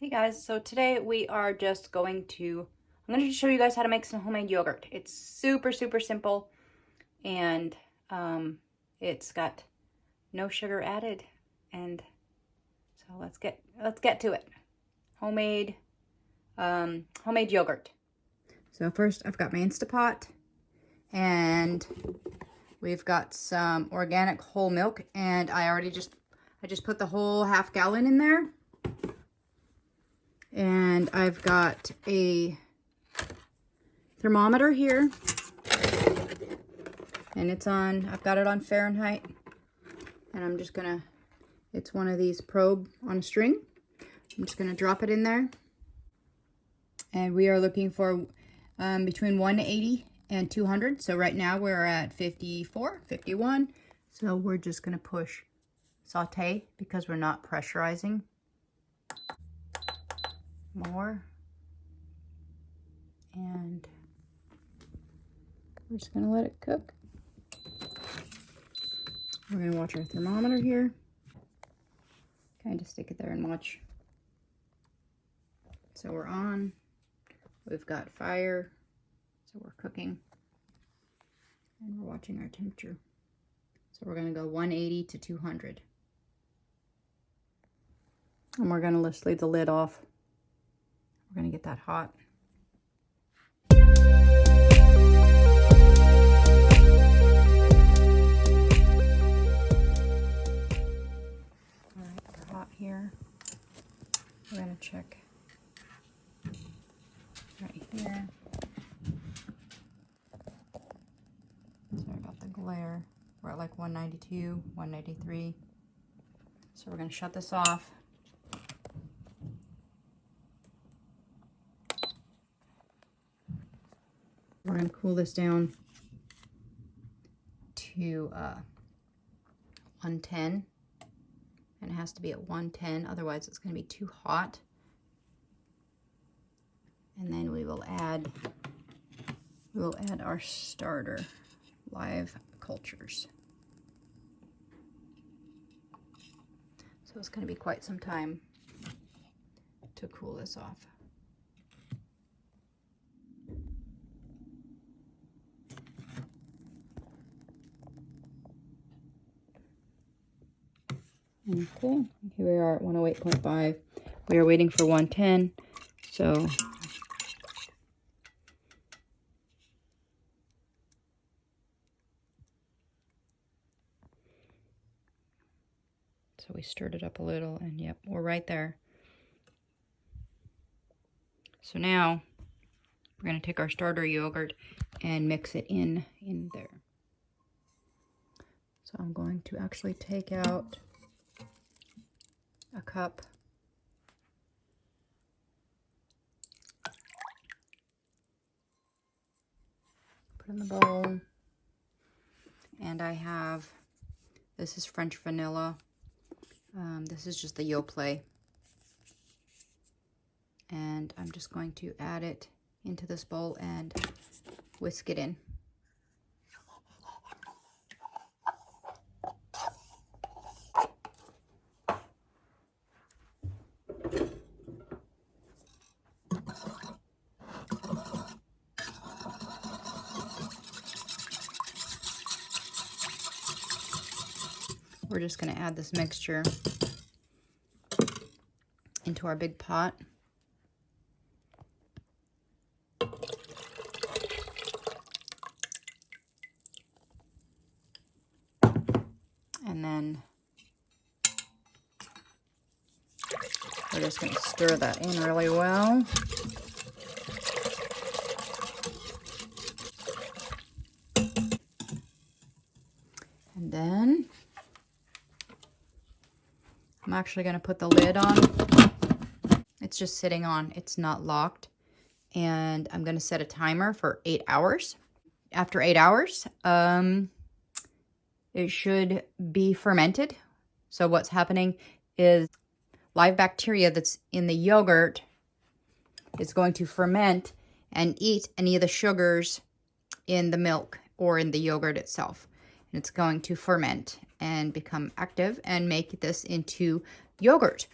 Hey guys, so today we are just I'm going to show you guys how to make some homemade yogurt. It's super simple, and it's got no sugar added. And so let's get to it. Homemade yogurt. So first I've got my Instapot, and we've got some organic whole milk, and I just put the whole half gallon in there. And I've got a thermometer here, and I've got it on Fahrenheit, and it's one of these probe on a string. I'm just gonna drop it in there, and we are looking for between 180 and 200. So right now we're at 54, 51. So we're just gonna push saute because we're not pressurizing. More, and we're just gonna let it cook. We're gonna watch our thermometer here. Kind of stick it there and watch. So we're on. We've got fire, so we're cooking, and we're watching our temperature. So we're gonna go 180 to 200, and we're gonna just leave the lid off. We're gonna get that hot. All right, we're hot here. We're gonna check right here. Sorry about the glare. We're at like 192, 193. So we're gonna shut this off. We're going to cool this down to 110, and it has to be at 110, otherwise it's going to be too hot. And then we will add our starter live cultures. So it's going to be quite some time to cool this off. Okay, here we are at 108.5. We are waiting for 110. So we stirred it up a little, and yep, we're right there. So now we're going to take our starter yogurt and mix it in there. So I'm going to actually take out a cup. Put in the bowl. And this is French vanilla. This is just the Yoplait. And I'm just going to add it into this bowl and whisk it in. We're just going to add this mixture into our big pot. And then we're just going to stir that in really well. And then I'm actually going to put the lid on. It's just sitting on. It's not locked. And I'm going to set a timer for 8 hours. After 8 hours, it should be fermented. So what's happening is live bacteria that's in the yogurt is going to ferment and eat any of the sugars in the milk or in the yogurt itself. And it's going to ferment and become active and make this into yogurt.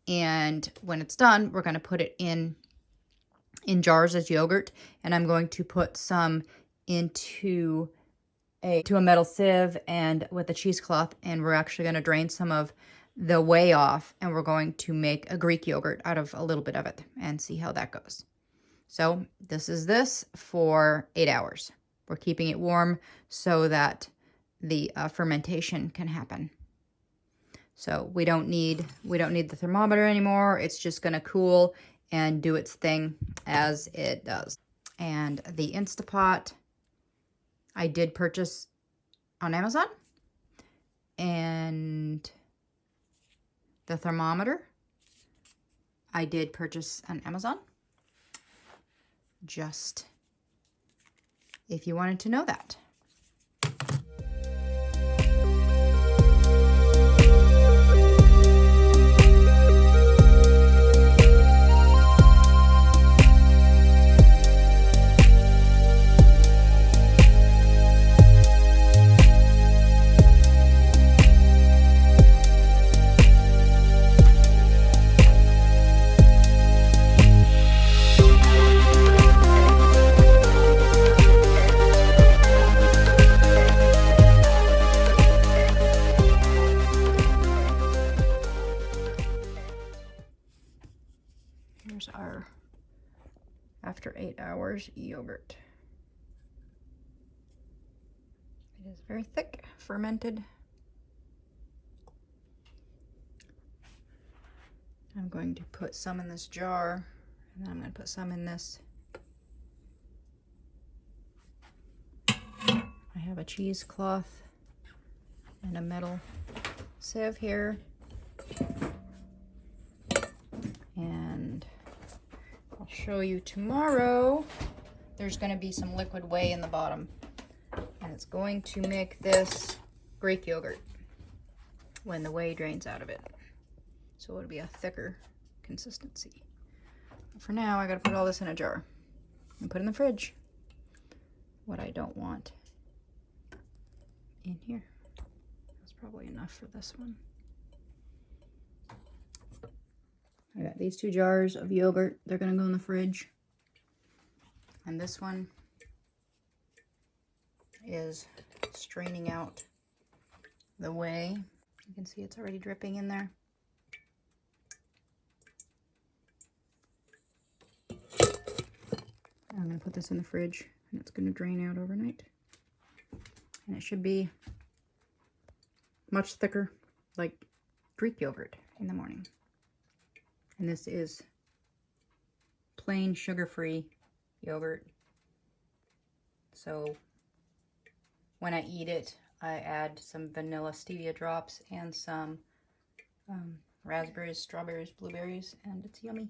And when it's done, we're going to put it in jars as yogurt. And I'm going to put some into a metal sieve and with a cheesecloth. And we're actually going to drain some of the whey off. And we're going to make a Greek yogurt out of a little bit of it and see how that goes. So this for 8 hours. We're keeping it warm so that the fermentation can happen. So we don't need the thermometer anymore. It's just going to cool and do its thing as it does. And the Instapot I did purchase on Amazon. And the thermometer I did purchase on Amazon. Just if you wanted to know that. Here's our after 8 hours yogurt. It is very thick, fermented. I'm going to put some in this jar, and then I'm going to put some in this. I have a cheesecloth and a metal sieve here. And I'll show you tomorrow. There's going to be some liquid whey in the bottom. And it's going to make this Greek yogurt when the whey drains out of it. So it'll be a thicker consistency. For now, I got to put all this in a jar and put it in the fridge. What I don't want in here. That's probably enough for this one. I got these 2 jars of yogurt. They're going to go in the fridge. And this one is straining out the whey. You can see it's already dripping in there. I'm going to put this in the fridge, and it's going to drain out overnight. And it should be much thicker, like Greek yogurt in the morning. And this is plain sugar-free yogurt. So when I eat it, I add some vanilla stevia drops and some raspberries, strawberries, blueberries, and it's yummy.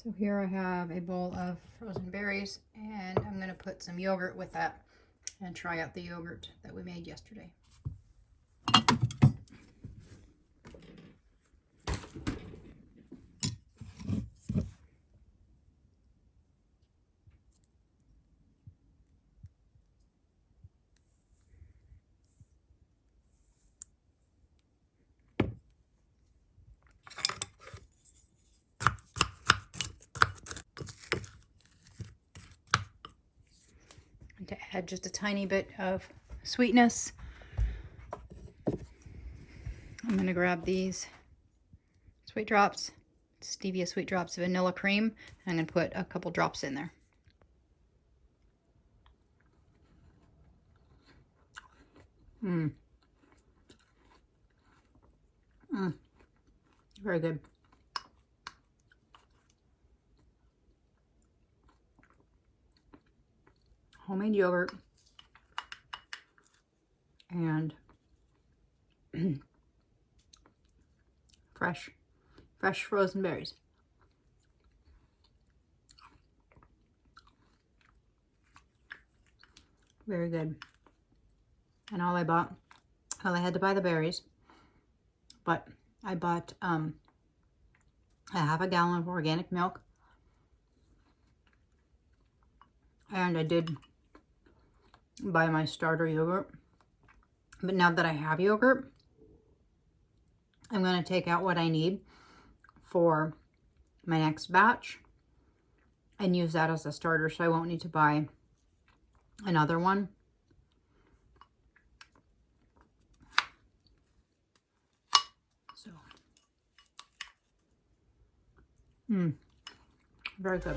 So here I have a bowl of frozen berries, and I'm going to put some yogurt with that and try out the yogurt that we made yesterday. To add just a tiny bit of sweetness, I'm going to grab these sweet drops, stevia sweet drops, vanilla cream, and I'm going to put a couple drops in there. Very good. Homemade yogurt and fresh frozen berries. Very good. And all I had to buy the berries, but I bought a half a gallon of organic milk, and I did buy my starter yogurt. But now that I have yogurt, I'm going to take out what I need for my next batch and use that as a starter, so I won't need to buy another one. So, very good.